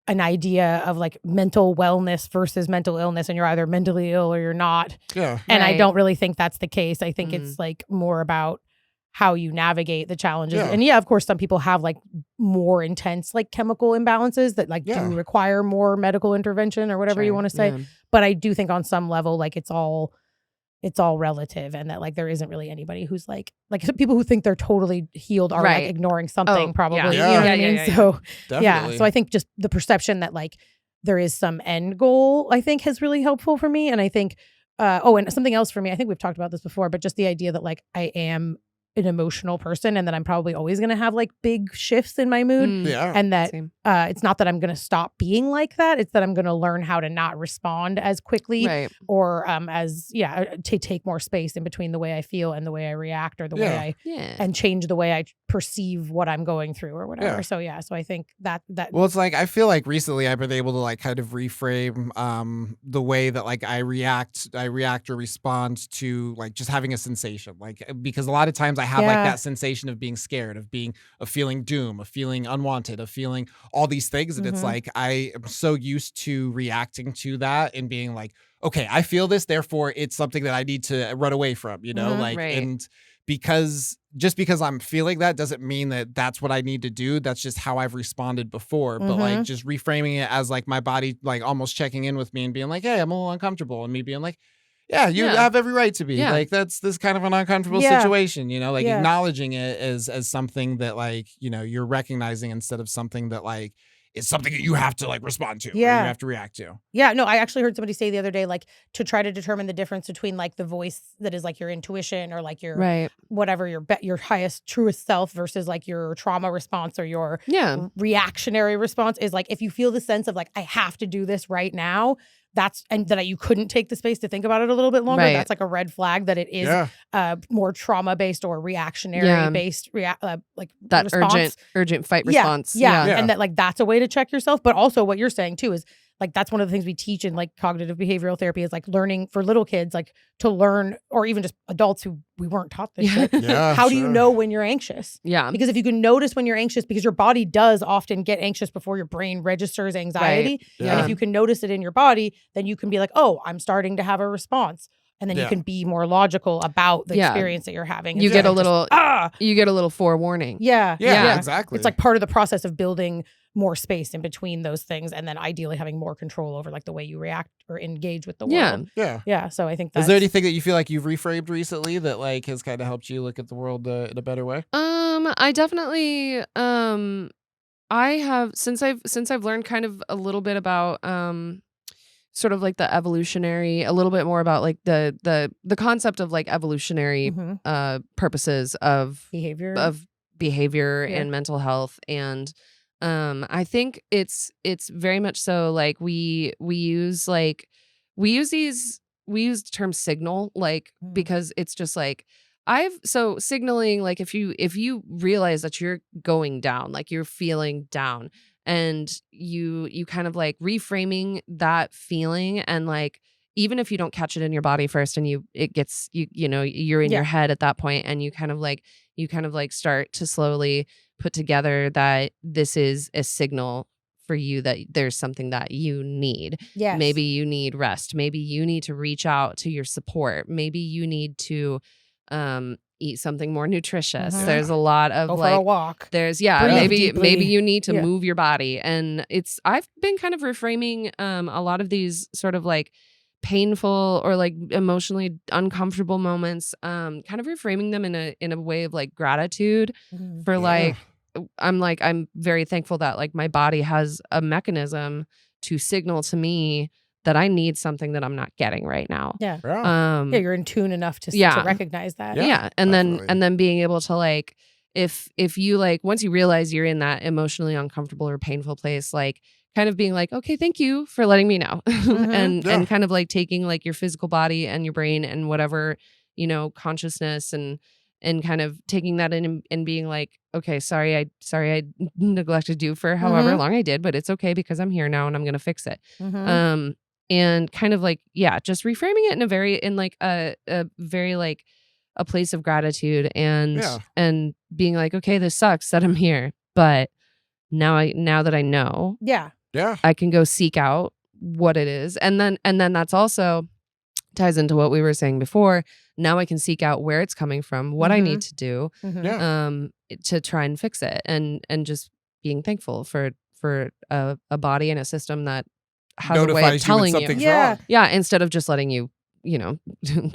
an idea of like mental wellness versus mental illness and you're either mentally ill or you're not. Yeah. And I don't really think that's the case. I think it's like more about how you navigate the challenges. And of course, some people have like more intense like chemical imbalances that like do require more medical intervention or whatever you want to say. Yeah. But I do think on some level, like it's all relative, and that like there isn't really anybody who's like some people who think they're totally healed are like ignoring something probably. You know what I mean? So so I think just the perception that like there is some end goal, I think has really helpful for me. And I think and something else for me, I think we've talked about this before, but just the idea that like I am an emotional person and that I'm probably always going to have like big shifts in my mood and that it's not that I'm going to stop being like that. It's that I'm going to learn how to not respond as quickly or to take more space in between the way I feel and the way I react or the way I and change the way I perceive what I'm going through or whatever. So I think that well, it's like I feel like recently I've been able to like kind of reframe the way that like I react or respond to like just having a sensation, like because a lot of times I have like that sensation of being scared, of feeling doom, of feeling unwanted, of feeling all these things. And it's like, I am so used to reacting to that and being like, okay, I feel this, therefore it's something that I need to run away from, you know, and because I'm feeling that doesn't mean that that's what I need to do. That's just how I've responded before. But like just reframing it as like my body, like almost checking in with me and being like, hey, I'm a little uncomfortable. And me being like, yeah, you have every right to be. Yeah. Like this kind of an uncomfortable situation, you know, like acknowledging it as something that like, you know, you're recognizing instead of something that like is something that you have to like respond to, or Yeah. you have to react to. Yeah, no, I actually heard somebody say the other day, like, to try to determine the difference between like the voice that is like your intuition or like your whatever your highest truest self versus like your trauma response or your reactionary response is like, if you feel the sense of like, I have to do this right now, and that you couldn't take the space to think about it a little bit longer. Right. That's like a red flag that it is more trauma based or reactionary based, like that response. urgent fight response. Yeah. And that like that's a way to check yourself. But also what you're saying too is like that's one of the things we teach in like cognitive behavioral therapy is like learning for little kids, like to learn, or even just adults who we weren't taught this shit. How do you know when you're anxious? Yeah. Because if you can notice when you're anxious, because your body does often get anxious before your brain registers anxiety. Right. Yeah. And if you can notice it in your body, then you can be like, oh, I'm starting to have a response. And then you can be more logical about the experience that you're having. You get a little, you get a little forewarning. Yeah, exactly. It's like part of the process of building more space in between those things, and then ideally having more control over like the way you react or engage with the world. Yeah. So I think that's... Is there anything that you feel like you've reframed recently that like has kind of helped you look at the world in a better way? I definitely, I have since I've learned kind of a little bit about sort of like the evolutionary, a little bit more about like the concept of like evolutionary purposes of behavior and mental health. And I think it's very much so like we use the term signal, like because it's just like signaling, like if you realize that you're going down, like you're feeling down, and you kind of like reframing that feeling, and like even if you don't catch it in your body first, and you're in your head at that point, and you kind of like start to slowly put together that this is a signal for you that there's something that you need. Yes. Maybe you need rest. Maybe you need to reach out to your support. Maybe you need to eat something more nutritious. There's a lot of go like for a walk. There's maybe you need to move your body. And I've been kind of reframing a lot of these sort of like painful or like emotionally uncomfortable moments, kind of reframing them in a way of like gratitude for like I'm very thankful that like my body has a mechanism to signal to me that I need something that I'm not getting right now. Yeah. You're in tune enough to recognize that. Yeah. And then being able to like, if you like, once you realize you're in that emotionally uncomfortable or painful place, like kind of being like, okay, thank you for letting me know. And kind of like taking like your physical body and your brain and whatever, consciousness and kind of taking that in and being like, okay, sorry I neglected you for however long I did, but it's okay because I'm here now and I'm going to fix it. And kind of like, just reframing it in a very a place of gratitude and being like, okay, this sucks that I'm here, but now that I know, I can go seek out what it is. And then that's also ties into what we were saying before. Now I can seek out where it's coming from, what I need to do, to try and fix it, and just being thankful for a body and a system that has a way of telling you, instead of just letting you,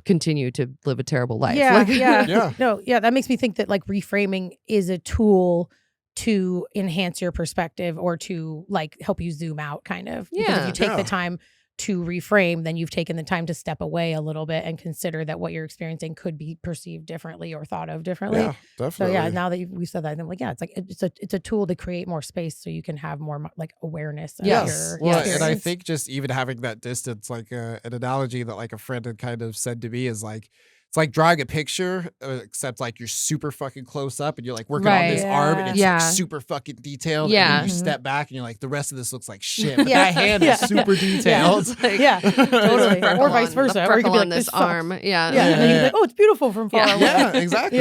continue to live a terrible life. That makes me think that like reframing is a tool to enhance your perspective or to like help you zoom out, kind of. Because if you take the time to reframe, then you've taken the time to step away a little bit and consider that what you're experiencing could be perceived differently or thought of differently. Yeah, definitely. So now that we said that, I'm like, it's like it's a tool to create more space so you can have more like awareness of your experience. And I think just even having that distance, like an analogy that like a friend had kind of said to me is like, it's like drawing a picture, except like you're super fucking close up and you're like working on this arm and it's like super fucking detailed. And then you step back and you're like, the rest of this looks like shit. But that hand is super detailed. Totally. Or vice versa. Or you could be like, this arm. And then you'd be like, oh, it's beautiful from far away. Yeah, exactly.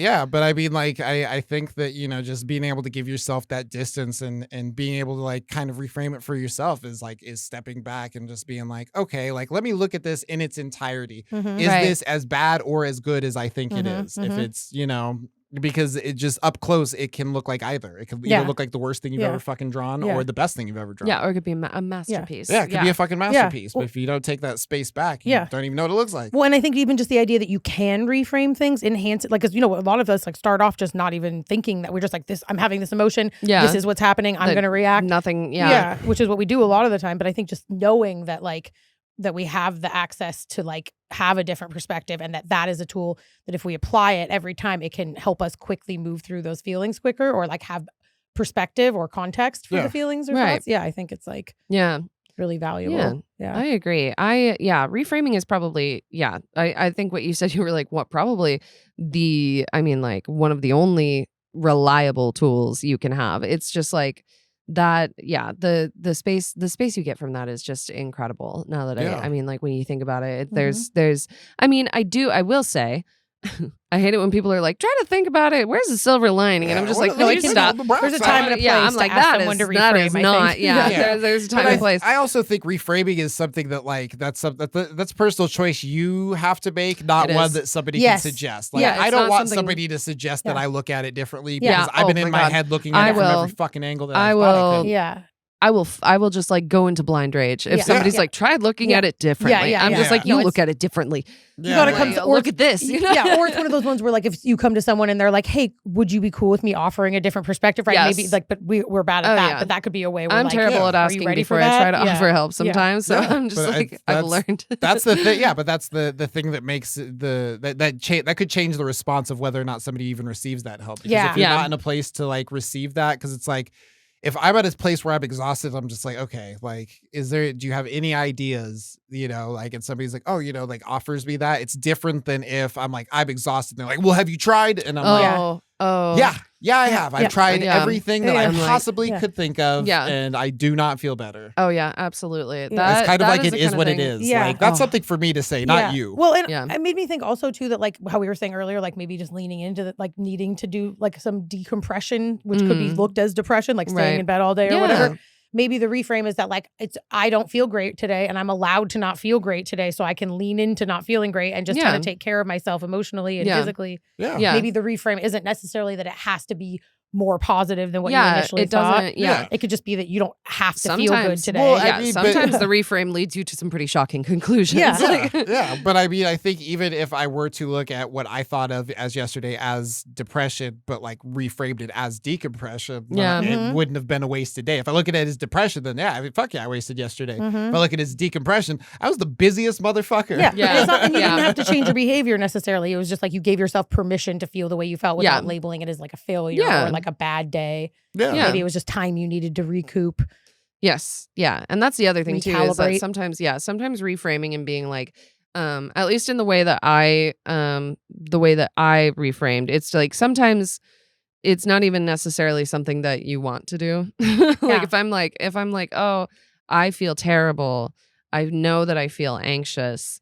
Yeah. But I mean, like, I think that, just being able to give yourself that distance and being able to like kind of reframe it for yourself is stepping back and just being like, okay, like, let me look at this in its entirety. Is this as bad or as good as I think it is? If it's, because it just up close, it can look like either. It could either look like the worst thing you've ever fucking drawn or the best thing you've ever drawn. Yeah, or it could be a masterpiece. Yeah, it could be a fucking masterpiece. But if you don't take that space back, you don't even know what it looks like. Well, and I think even just the idea that you can reframe things, enhance it, like, because, a lot of us like start off just not even thinking that we're just like this, I'm having this emotion. Yeah. This is what's happening. I'm going to react. Nothing. Yeah. Which is what we do a lot of the time. But I think just knowing that that we have the access to have a different perspective, and that is a tool that if we apply it every time, it can help us quickly move through those feelings quicker, or have perspective or context for the feelings or thoughts. Yeah, I think it's really valuable. Yeah, I agree. Reframing is probably, I think what you said, you were like, what, probably one of the only reliable tools you can have. It's just like that. The space you get from that is just incredible. Now that when you think about it, I will say, I hate it when people are like, try to think about it. Where's the silver lining? And I'm just like, no, you stop. There's a time and a place. I'm like, that is not. There's a time and place. I also think reframing is something that that's personal choice you have to make, not one that somebody can suggest. I don't want somebody to suggest that I look at it differently because I've been in my head looking at it from every fucking angle that I thought I could. Yeah. I will just go into blind rage if somebody's like, try looking at it differently. I'm just like, you look at it differently. You gotta come to, look at this. Or it's one of those ones where if you come to someone and they're like, hey, would you be cool with me offering a different perspective? Right? Yes. Maybe but we're bad at that. But that could be a way where I'm terrible at asking before I try to offer help sometimes. So I'm just I've learned. That's the thing. Yeah, but that's the thing that makes that could change the response of whether or not somebody even receives that help. Because if you're not in a place to receive that, because it's like, if I'm at a place where I'm exhausted, I'm just like, okay, do you have any ideas, and somebody's like, oh, offers me that. It's different than if I'm like, I'm exhausted. And they're like, well, have you tried? And I'm yeah, I have. I've tried everything that I possibly could think of, and I do not feel better. Oh, yeah, absolutely. It's kind of like it is what it is. Yeah. That's something for me to say, not you. Well, and it made me think also, too, that how we were saying earlier, maybe just leaning into needing to do some decompression, which could be looked as depression, staying in bed all day or whatever. Maybe the reframe is that I don't feel great today, and I'm allowed to not feel great today, so I can lean into not feeling great and just try to take care of myself emotionally and physically. Yeah. Maybe the reframe isn't necessarily that it has to be more positive than what you initially thought. It could just be that you don't have to feel good today. Well, sometimes the reframe leads you to some pretty shocking conclusions. But I think even if I were to look at what I thought of as yesterday as depression, but reframed it as decompression, it wouldn't have been a wasted day. If I look at it as depression, then I wasted yesterday. If I look at it as decompression, I was the busiest motherfucker. And you didn't have to change your behavior necessarily. It was just you gave yourself permission to feel the way you felt without labeling it as a failure or a bad day. Maybe it was just time you needed to recoup. Yes. Yeah. And that's the other thing too, is that sometimes reframing and being at least in the way that I reframed, it's sometimes it's not even necessarily something that you want to do. If I'm like, oh, I feel terrible. I know that I feel anxious.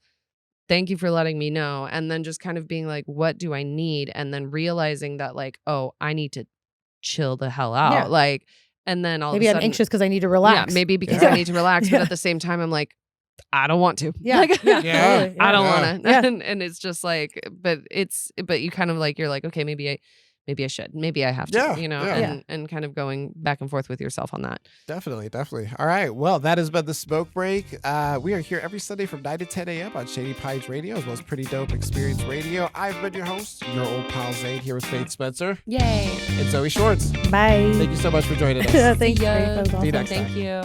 Thank you for letting me know. And then just kind of being like, what do I need? And then realizing that oh, I need to chill the hell out. And then all maybe of a sudden, I'm anxious because I need to relax. Yeah, maybe because I need to relax. But at the same time, I'm like, I don't want to. I don't want to. And it's just but you kind of you're like, okay, maybe I should. Maybe I have to, and kind of going back and forth with yourself on that. Definitely. All right. Well, that has been the Smoke Break. We are here every Sunday from 9 to 10 a.m. on Shady Pines Radio, as well as Pretty Dope Experience Radio. I've been your host, your old pal Zayd, here with Faith Spencer. Yay. And Zoe Schwartz. Bye. Thank you so much for joining us. Thank you. See you next time. Thank you.